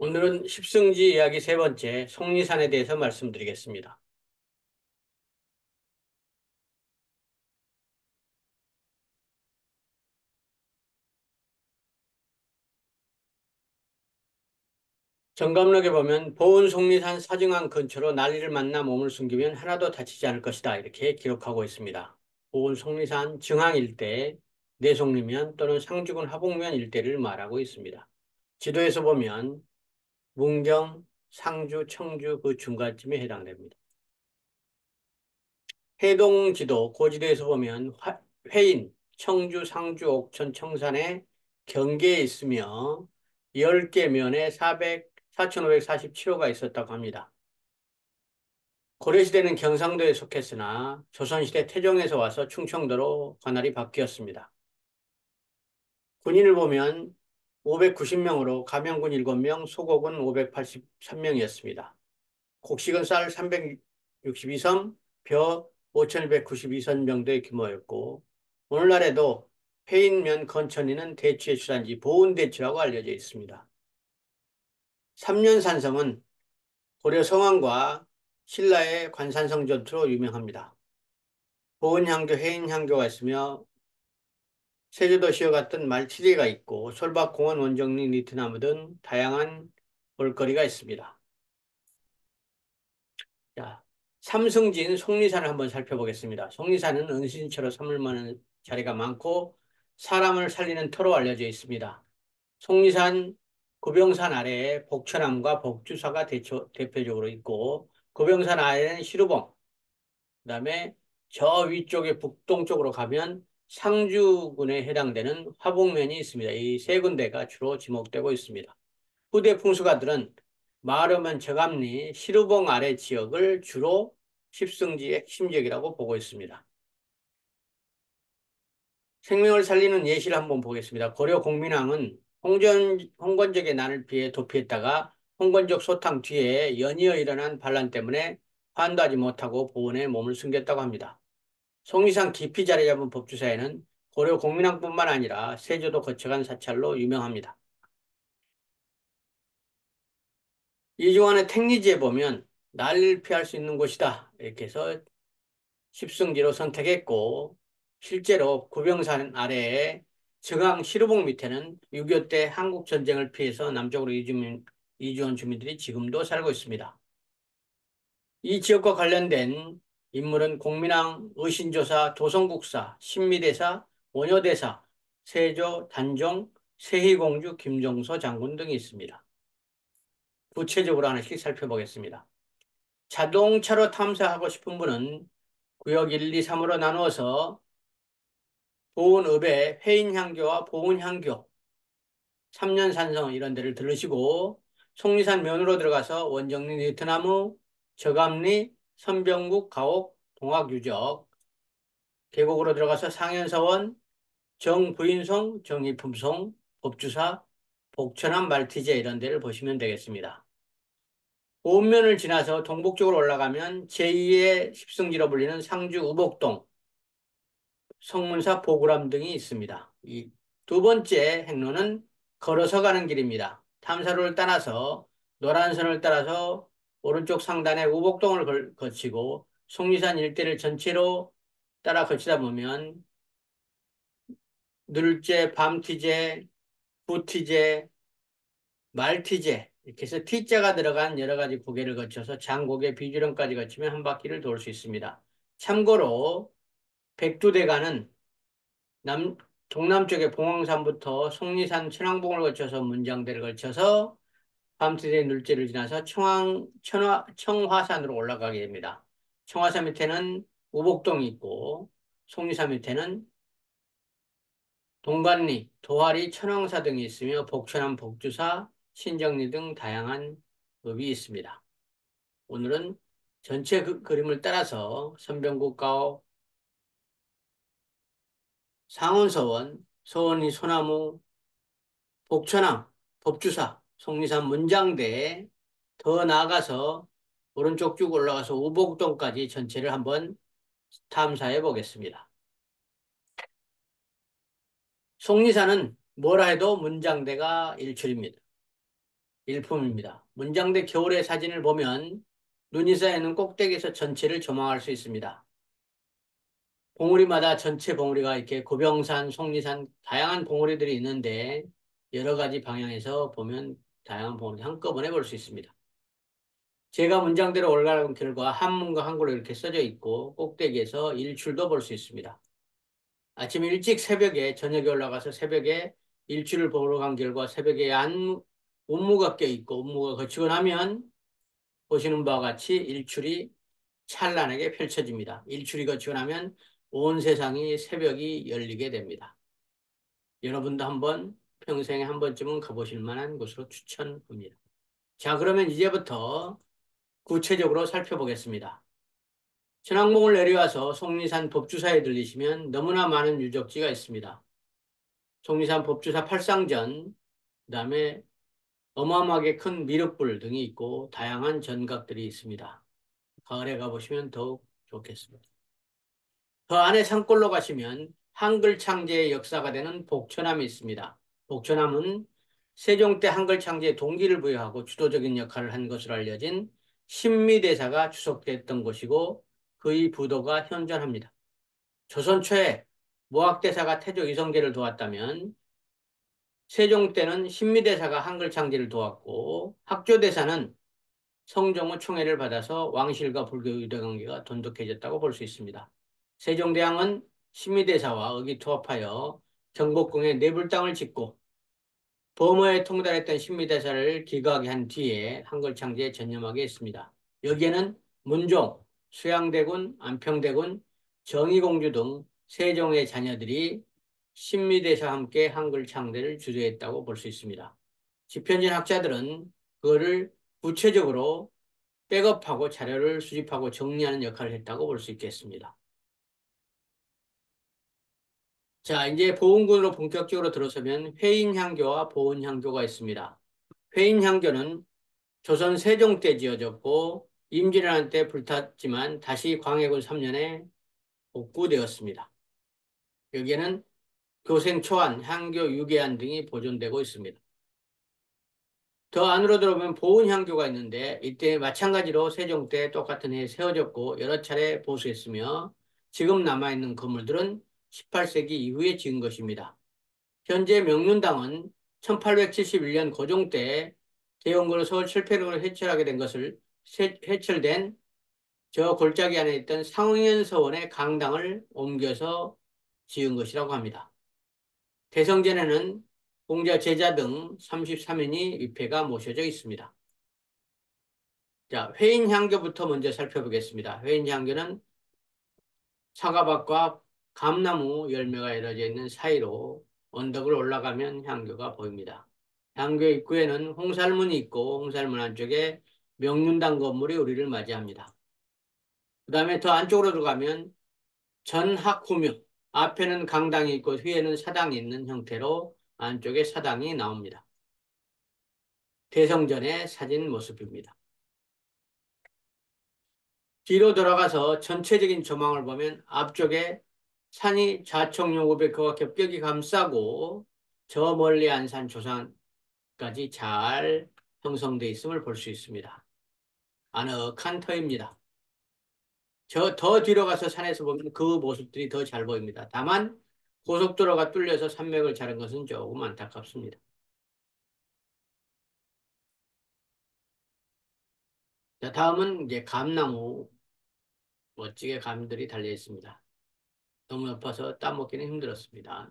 오늘은 십승지 이야기 세 번째 속리산에 대해서 말씀드리겠습니다. 정감록에 보면 보은 속리산 사증항 근처로 난리를 만나 몸을 숨기면 하나도 다치지 않을 것이다 이렇게 기록하고 있습니다. 보은 속리산 증항 일대, 내속리면 또는 상주군 하복면 일대를 말하고 있습니다. 지도에서 보면 문경, 상주, 청주 그 중간쯤에 해당됩니다. 해동지도 고지도에서 보면 회인, 청주, 상주, 옥천, 청산의 경계에 있으며 10개 면에 4,547호가 있었다고 합니다. 고려시대는 경상도에 속했으나 조선시대 태종에서 와서 충청도로 관할이 바뀌었습니다. 군인을 보면 590명으로 가명군 7명, 소고군 583명이었습니다. 곡식은 쌀 362섬, 벼 5,192선 정도의 규모였고 오늘날에도 페인면 건천이는 대추의 주산지 보은대추라고 알려져 있습니다. 삼년산성은 고려 성왕과 신라의 관산성 전투로 유명합니다. 보은향교, 해인향교가 있으며 세조도 시어갔던 말치제가 있고 솔밭공원, 원정리, 니트나무 등 다양한 볼거리가 있습니다. 자, 삼승진 속리산을 한번 살펴보겠습니다. 속리산은 은신처로 삼을 만한 자리가 많고 사람을 살리는 터로 알려져 있습니다. 속리산 고병산 아래에 복천암과 복주사가 대표적으로 있고 고병산 아래에는 시루봉, 그다음에 저 위쪽에 북동쪽으로 가면 상주군에 해당되는 화북면이 있습니다. 이 세 군데가 주로 지목되고 있습니다. 후대 풍수가들은 마을오면 저감리, 시루봉 아래 지역을 주로 십승지의 핵심 지역이라고 보고 있습니다. 생명을 살리는 예시를 한번 보겠습니다. 고려 공민왕은 홍건적의 난을 피해 도피했다가 홍건적 소탕 뒤에 연이어 일어난 반란 때문에 환도하지 못하고 보은에 몸을 숨겼다고 합니다. 속리산 깊이 자리 잡은 법주사에는 고려 공민왕뿐만 아니라 세조도 거쳐간 사찰로 유명합니다. 이중환의 택리지에 보면 난리를 피할 수 있는 곳이다 이렇게 해서 십승지로 선택했고 실제로 구병산 아래에 정항 시루봉 밑에는 6.25 때 한국 전쟁을 피해서 남쪽으로 이주한 주민들이 지금도 살고 있습니다. 이 지역과 관련된 인물은 공민왕, 의신조사, 도성국사, 신미대사, 원효대사, 세조, 단종, 세희공주, 김종서 장군 등이 있습니다. 구체적으로 하나씩 살펴보겠습니다. 자동차로 탐사하고 싶은 분은 구역 1, 2, 3으로 나누어서 보은읍의 회인향교와 보은향교, 삼년산성 이런 데를 들르시고 속리산 면으로 들어가서 원정리, 느트나무, 저감리, 선병국, 가옥, 동학유적, 계곡으로 들어가서 상현서원, 정부인송, 정일품송, 법주사, 복천암, 말티제 이런 데를 보시면 되겠습니다. 보은면을 지나서 동북쪽으로 올라가면 제2의 십승지로 불리는 상주 우복동, 성문사 보구람 등이 있습니다. 이 두 번째 행로는 걸어서 가는 길입니다. 탐사로를 따라서 노란선을 따라서 오른쪽 상단에 우복동을 거치고 속리산 일대를 전체로 따라 거치다 보면 늘제, 밤티제, 부티제, 말티제 이렇게 해서 T자가 들어간 여러 가지 고개를 거쳐서 장고개 비주령까지 거치면 한 바퀴를 돌 수 있습니다. 참고로 백두대간은 동남쪽에 봉황산부터 속리산 천왕봉을 거쳐서 문장대를 거쳐서 밤트대 눌제를 지나서 청화산으로 올라가게 됩니다. 청화산 밑에는 우복동이 있고 속리산 밑에는 동관리, 도화리, 천왕사 등이 있으며 복천암, 복주사, 신정리 등 다양한 읍이 있습니다. 오늘은 전체 그림을 따라서 선병국가옥, 상원서원, 서원리, 소나무, 복천암, 법주사, 속리산 문장대에 더 나아가서 오른쪽 쭉 올라가서 우복동까지 전체를 한번 탐사해 보겠습니다. 속리산은 뭐라 해도 문장대가 일출입니다. 일품입니다. 문장대 겨울의 사진을 보면 눈이 쌓여있는 꼭대기에서 전체를 조망할 수 있습니다. 봉우리마다 전체 봉우리가 이렇게 고병산, 속리산 다양한 봉우리들이 있는데 여러 가지 방향에서 보면 다양한 봉우리 한꺼번에 볼 수 있습니다. 제가 문장대로 올라간 결과 한문과 한글로 이렇게 써져 있고 꼭대기에서 일출도 볼 수 있습니다. 아침 일찍 새벽에 저녁에 올라가서 새벽에 일출을 보러 간 결과 새벽에 운무가 껴 있고 운무가 거치고 나면 보시는 바와 같이 일출이 찬란하게 펼쳐집니다. 일출이 거치고 나면 온 세상이 새벽이 열리게 됩니다. 여러분도 한번 평생에 한 번쯤은 가보실 만한 곳으로 추천합니다. 자, 그러면 이제부터 구체적으로 살펴보겠습니다. 천왕봉을 내려와서 속리산 법주사에 들리시면 너무나 많은 유적지가 있습니다. 속리산 법주사 팔상전, 그다음에 어마어마하게 큰 미륵불 등이 있고 다양한 전각들이 있습니다. 가을에 가보시면 더욱 좋겠습니다. 그 안에 산골로 가시면 한글 창제의 역사가 되는 복천함이 있습니다. 복천함은 세종 때 한글 창제에 동기를 부여하고 주도적인 역할을 한 것으로 알려진 신미대사가 주석됐던 곳이고 그의 부도가 현존합니다. 조선 초에 모학대사가 태조 이성계를 도왔다면 세종 때는 신미대사가 한글 창제를 도왔고 학조대사는 성종의 총애를 받아서 왕실과 불교 유대 관계가 돈독해졌다고 볼 수 있습니다. 세종대왕은 신미대사와 의기투합하여 경복궁에 내불당을 짓고 범어에 통달했던 신미대사를 기각하게 한 뒤에 한글 창제에 전념하게 했습니다. 여기에는 문종, 수양대군, 안평대군, 정의공주 등 세종의 자녀들이 신미대사와 함께 한글 창제를 주도했다고 볼 수 있습니다. 집현진 학자들은 그거를 구체적으로 백업하고 자료를 수집하고 정리하는 역할을 했다고 볼 수 있겠습니다. 자, 이제 보은군으로 본격적으로 들어서면 회인향교와 보은향교가 있습니다. 회인향교는 조선 세종 때 지어졌고 임진왜란 때 불탔지만 다시 광해군 3년에 복구되었습니다. 여기에는 교생 초안, 향교 유계안 등이 보존되고 있습니다. 더 안으로 들어오면 보은향교가 있는데 이때 마찬가지로 세종 때 똑같은 해에 세워졌고 여러 차례 보수했으며 지금 남아있는 건물들은 18세기 이후에 지은 것입니다. 현재 명륜당은 1871년 고종 때 대원군으로 서울 철폐령을 해철하게 된 것을 해철된 저 골짜기 안에 있던 상응현서원의 강당을 옮겨서 지은 것이라고 합니다. 대성전에는 공자 제자 등 33인이 위패가 모셔져 있습니다. 자, 회인향교부터 먼저 살펴보겠습니다. 회인향교는 사과밭과 감나무 열매가 이루어져 있는 사이로 언덕을 올라가면 향교가 보입니다. 향교 입구에는 홍살문이 있고 홍살문 안쪽에 명륜당 건물이 우리를 맞이합니다. 그 다음에 더 안쪽으로 들어가면 전학후묘, 앞에는 강당이 있고 뒤에는 사당이 있는 형태로 안쪽에 사당이 나옵니다. 대성전의 사진 모습입니다. 뒤로 돌아가서 전체적인 조망을 보면 앞쪽에 산이 좌청룡우백과 겹겹이 감싸고 저 멀리 안산 조산까지 잘 형성되어 있음을 볼 수 있습니다. 아늑한 터입니다. 저 더 뒤로 가서 산에서 보면 그 모습들이 더 잘 보입니다. 다만 고속도로가 뚫려서 산맥을 자른 것은 조금 안타깝습니다. 자, 다음은 이제 감나무 멋지게 감들이 달려 있습니다. 너무 높아서 따먹기는 힘들었습니다.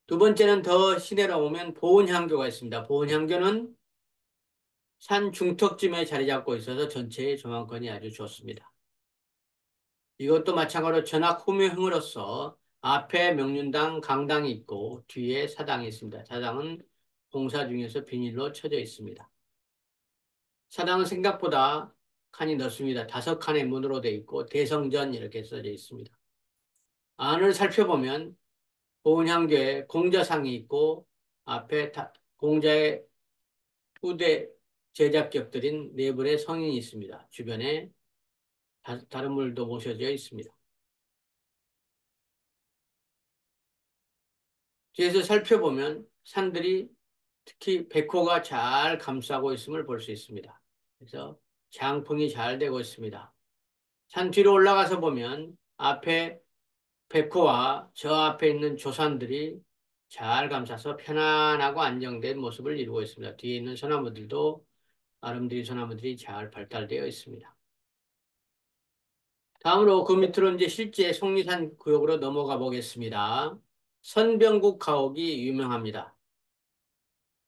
두 번째는 더 시내로 오면 보은향교가 있습니다. 보은향교는 산 중턱쯤에 자리 잡고 있어서 전체의 조망권이 아주 좋습니다. 이것도 마찬가지로 전학 후묘흥으로서 앞에 명륜당 강당이 있고 뒤에 사당이 있습니다. 사당은 공사 중에서 비닐로 쳐져 있습니다. 사당은 생각보다 칸이 넓습니다. 5칸의 문으로 되어 있고 대성전 이렇게 써져 있습니다. 안을 살펴보면 보은향교에 공자상이 있고 앞에 공자의 후대 제작격들인 네 분의 성인이 있습니다. 주변에 다른 물도 모셔져 있습니다. 뒤에서 살펴보면 산들이 특히 백호가 잘 감싸고 있음을 볼 수 있습니다. 그래서 장풍이 잘 되고 있습니다. 산 뒤로 올라가서 보면 앞에 백호와 저 앞에 있는 조산들이 잘 감싸서 편안하고 안정된 모습을 이루고 있습니다. 뒤에 있는 소나무들도 아름드리 소나무들이 잘 발달되어 있습니다. 다음으로 그 밑으로 이제 실제 속리산 구역으로 넘어가 보겠습니다. 선병국 가옥이 유명합니다.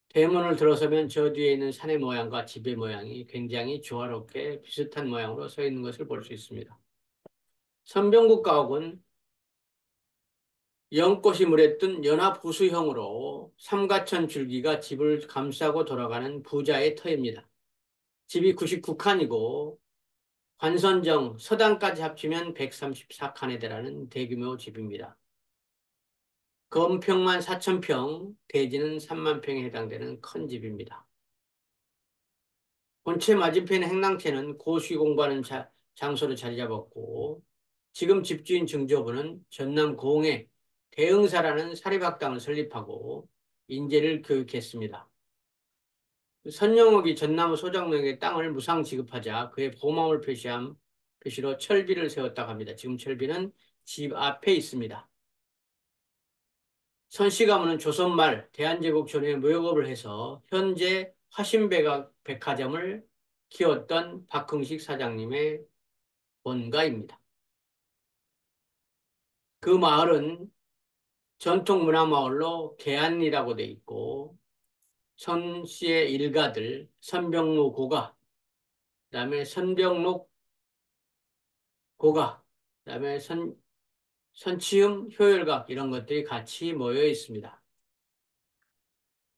대문을 들어서면 저 뒤에 있는 산의 모양과 집의 모양이 굉장히 조화롭게 비슷한 모양으로 서 있는 것을 볼 수 있습니다. 선병국 가옥은 연꽃이 물에 뜬 연합부수형으로 삼가천 줄기가 집을 감싸고 돌아가는 부자의 터입니다. 집이 99칸이고 관선정, 서당까지 합치면 134칸에 달하는 대규모 집입니다. 건평만 4,000평, 대지는 3만 평에 해당되는 큰 집입니다. 본체 맞은편 행랑채는 고시 공부하는 장소로 자리 잡았고 지금 집주인 증조부는 전남 고흥에 대흥사라는 사립학당을 설립하고 인재를 교육했습니다. 선영옥이 전나무 소장농에게 땅을 무상 지급하자 그의 고마움을 표시로 철비를 세웠다고 합니다. 지금 철비는 집 앞에 있습니다. 선씨 가문은 조선말 대한제국 전에 무역업을 해서 현재 화신백화점을 키웠던 박흥식 사장님의 본가입니다. 그 마을은 전통문화마을로 계안리라고 돼 있고 선씨의 일가들 선병무 고가, 그다음에 선병록 고가, 그다음에 선치음 효율각 이런 것들이 같이 모여 있습니다.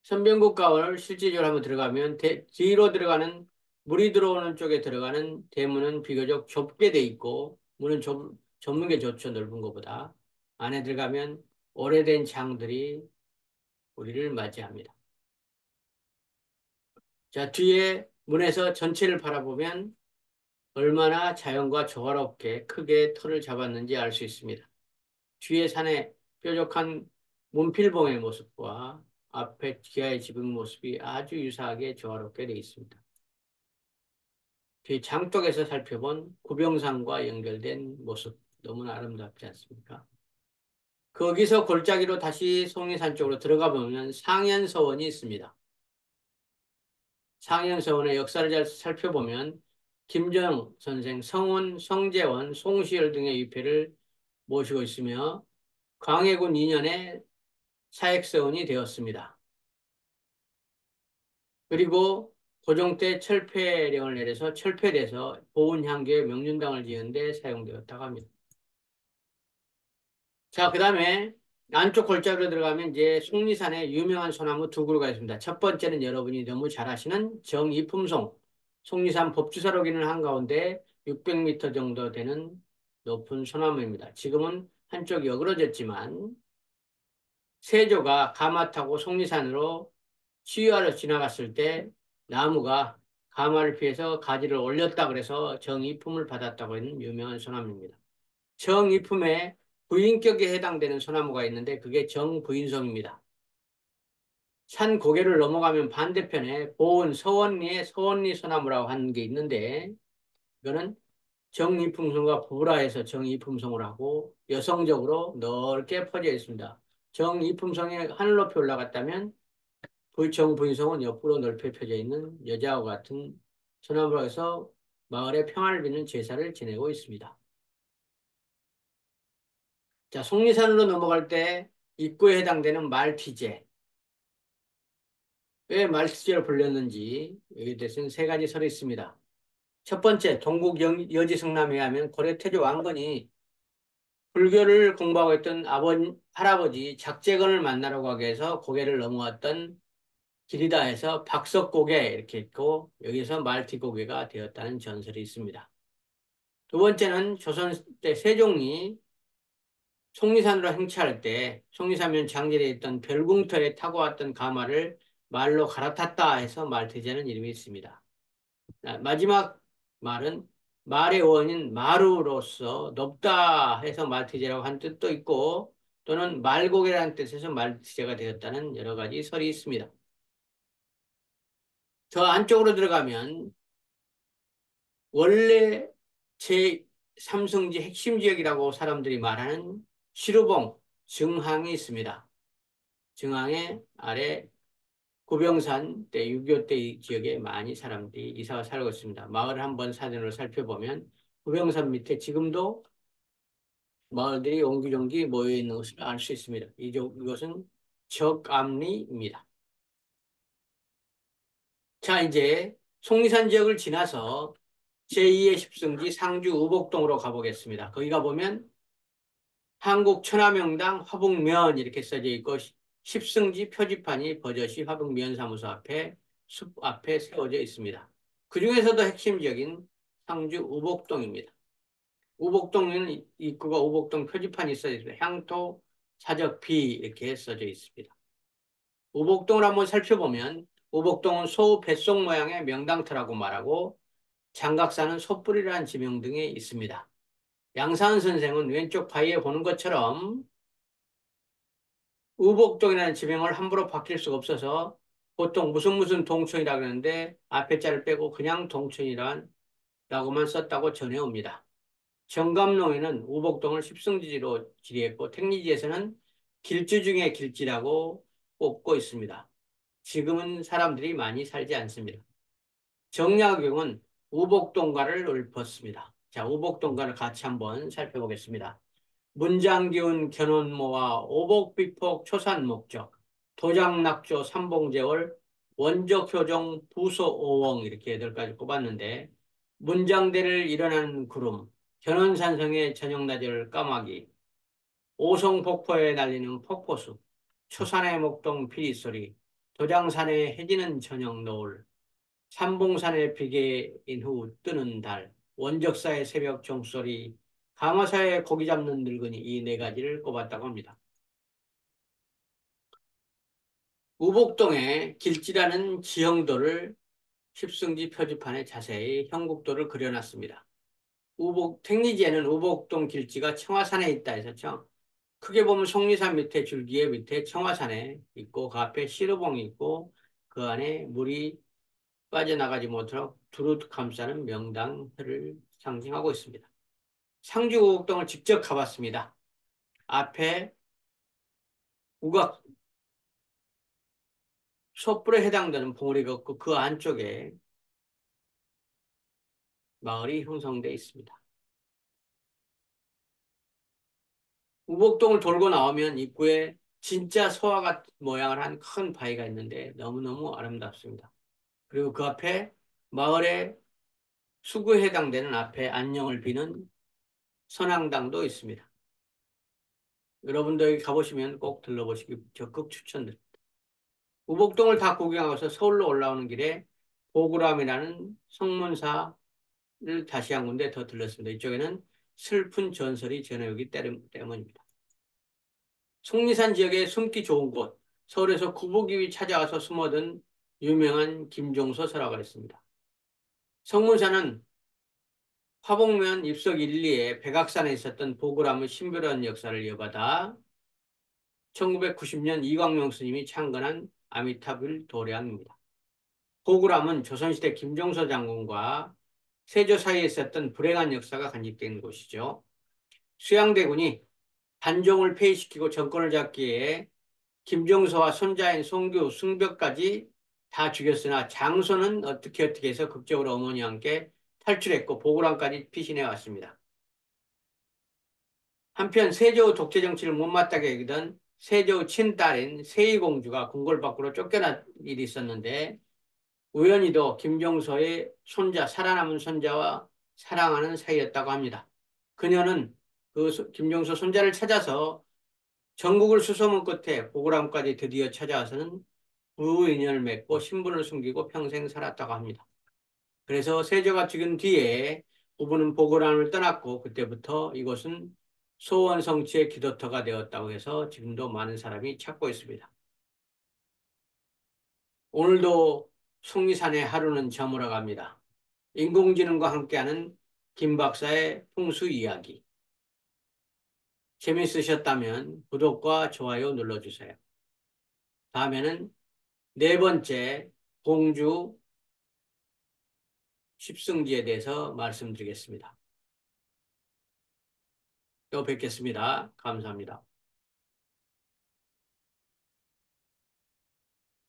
선병국 가을 실제적으로 한번 들어가면 뒤로 들어가는 물이 들어오는 쪽에 들어가는 대문은 비교적 좁게 돼 있고 문은 좁는 게 좋죠. 넓은 것보다. 안에 들어가면 오래된 장들이 우리를 맞이합니다. 자, 뒤에 문에서 전체를 바라보면 얼마나 자연과 조화롭게 크게 털을 잡았는지 알 수 있습니다. 뒤에 산에 뾰족한 문필봉의 모습과 앞에 기아의 지붕 모습이 아주 유사하게 조화롭게 되어 있습니다. 뒤 장독에서 살펴본 구병산과 연결된 모습 너무나 아름답지 않습니까? 거기서 골짜기로 다시 속리산 쪽으로 들어가 보면 상현서원이 있습니다. 상현서원의 역사를 잘 살펴보면 김정 선생, 성운, 성재원, 송시열 등의 위패를 모시고 있으며 광해군 2년에 사액서원이 되었습니다. 그리고 고종 때 철폐령을 내려서 철폐돼서 보은향교에 명륜당을 지은 데 사용되었다고 합니다. 자, 그 다음에 안쪽 골짜기로 들어가면 이제 속리산에 유명한 소나무 두 그루가 있습니다. 첫 번째는 여러분이 너무 잘 아시는 정이품송. 속리산 법주사로 기는 한가운데 600m 정도 되는 높은 소나무입니다. 지금은 한쪽이 어그러졌지만 세조가 가마 타고 속리산으로 시위하러 지나갔을 때 나무가 가마를 피해서 가지를 올렸다 그래서 정이품을 받았다고 하는 유명한 소나무입니다. 정이품에 부인격에 해당되는 소나무가 있는데 그게 정부인송입니다. 산 고개를 넘어가면 반대편에 보은 서원리의 서원리 소나무라고 하는 게 있는데 이거는 정이품송과 부라해서 정이품송을 하고 여성적으로 넓게 퍼져 있습니다. 정이품송이 하늘 높이 올라갔다면 정부인송은 옆으로 넓게 펴져 있는 여자와 같은 소나무라고 해서 마을의 평화를 비는 제사를 지내고 있습니다. 자, 속리산으로 넘어갈 때 입구에 해당되는 말티제. 왜 말티제로 불렸는지 여기에 대해서는 세 가지 설이 있습니다. 첫 번째, 동국 여지승남에 하면 고려태조 왕건이 불교를 공부하고 있던 할아버지 작재건을 만나러 가기 위해서 고개를 넘어왔던 길이다 해서 박석고개 이렇게 있고 여기서 말티고개가 되었다는 전설이 있습니다. 두 번째는 조선 때 세종이 속리산으로 행차할 때 속리산면 장질에 있던 별궁터에 타고 왔던 가마를 말로 갈아탔다 해서 말태제는 이름이 있습니다. 마지막 말은 말의 원인 마루로서 높다 해서 말티제라고 한 뜻도 있고 또는 말고개라는 뜻에서 말티제가 되었다는 여러 가지 설이 있습니다. 더 안쪽으로 들어가면 원래 제3성지 핵심 지역이라고 사람들이 말하는 시루봉 증항이 있습니다. 증항의 아래 구병산 때 6.25 때 이 지역에 많이 사람들이 이사와 살고 있습니다. 마을을 한번 사진으로 살펴보면 구병산 밑에 지금도 마을들이 옹기종기 모여 있는 것을 알 수 있습니다. 이것은 적암리입니다. 자, 이제 속리산 지역을 지나서 제2의 십성지 상주 우복동으로 가보겠습니다. 거기 가보면 한국 천하명당 화북면 이렇게 써져 있고 십성지 표지판이 버젓이 화북면 사무소 앞에 숲 앞에 세워져 있습니다. 그 중에서도 핵심 지역인 상주 우복동입니다. 우복동에는 입구가 우복동 표지판이 써져 있습니다. 향토 사적 비 이렇게 써져 있습니다. 우복동을 한번 살펴보면 우복동은 소 뱃속 모양의 명당터라고 말하고 장각사는 소뿔이라는 지명 등이 있습니다. 양사은 선생은 왼쪽 바위에 보는 것처럼 우복동이라는 지명을 함부로 바뀔 수가 없어서 보통 무슨 동촌이라 그러는데 앞에 자를 빼고 그냥 동촌이라고만 썼다고 전해옵니다. 정감농에는 우복동을 십성지지로 지리했고 택리지에서는 길지 중에 길지라고 꼽고 있습니다. 지금은 사람들이 많이 살지 않습니다. 정약용은 우복동가를 읊었습니다. 자, 우복동가를 같이 한번 살펴보겠습니다. 문장기운 견원모와 오복비폭 초산목적 도장낙조 삼봉제월 원적효종 부소오웡 이렇게 8가지 꼽았는데 문장대를 일어나는 구름 견원산성의 저녁나절 까마귀 오송폭포에 날리는 폭포수 초산의 목동 피리소리 도장산에 해지는 저녁 노을 삼봉산의 비계인 후 뜨는 달 원적사의 새벽 종소리 강화사의 고기 잡는 늙은이 이 4가지를 꼽았다고 합니다. 우복동에 길지라는 지형도를 십승지 표지판에 자세히 형국도를 그려놨습니다. 택리지에는 우복동 길지가 청화산에 있다 해서 크게 보면 속리산 밑에 줄기에 밑에 청화산에 있고 그 앞에 시루봉이 있고 그 안에 물이 빠져나가지 못하도록 두루 감싸는 명당을 상징하고 있습니다. 상주 우복동을 직접 가봤습니다. 앞에 우각 촛불에 해당되는 봉우리가 없고 그 안쪽에 마을이 형성되어 있습니다. 우복동을 돌고 나오면 입구에 진짜 소와 같은 모양을 한 큰 바위가 있는데 너무너무 아름답습니다. 그리고 그 앞에 마을의 수구에 해당되는 앞에 안녕을 비는 선앙당도 있습니다. 여러분도 여기 가보시면 꼭 들러보시기 적극 추천드립니다. 우복동을 다 구경하고서 서울로 올라오는 길에 보구람이라는 성문사를 다시 한 군데 더 들렀습니다. 이쪽에는 슬픈 전설이 전해오기 때문입니다. 속리산 지역에 숨기 좋은 곳, 서울에서 구보기위 찾아와서 숨어든 유명한 김종서 설화가 있습니다. 성문사는 화봉면 입석 1, 2에 백악산에 있었던 보구람의 신비로운 역사를 이어받아 1990년 이광명 스님이 창건한 아미타불 도량입니다. 보구람은 조선시대 김종서 장군과 세조 사이에 있었던 불행한 역사가 간직된 곳이죠. 수양대군이 단종을 폐위시키고 정권을 잡기 위해 김종서와 손자인 송규, 승벽까지 다 죽였으나 장소는 어떻게 해서 극적으로 어머니와 함께 탈출했고 보구람까지 피신해 왔습니다. 한편 세조 독재 정치를 못마땅하게 여기던 세조 친딸인 세희공주가 궁궐 밖으로 쫓겨난 일이 있었는데 우연히도 김종서의 손자, 살아남은 손자와 사랑하는 사이였다고 합니다. 그녀는 그 김종서 손자를 찾아서 전국을 수소문 끝에 보구람까지 드디어 찾아와서는 부인연을 맺고 신분을 숨기고 평생 살았다고 합니다. 그래서 세조가 죽은 뒤에 부부는 보구람을 떠났고 그때부터 이곳은 소원성취의 기도터가 되었다고 해서 지금도 많은 사람이 찾고 있습니다. 오늘도 속리산의 하루는 저물어 갑니다. 인공지능과 함께하는 김 박사의 풍수 이야기. 재밌으셨다면 구독과 좋아요 눌러주세요. 다음에는 4번째 공주 십승기에 대해서 말씀드리겠습니다. 또 뵙겠습니다. 감사합니다.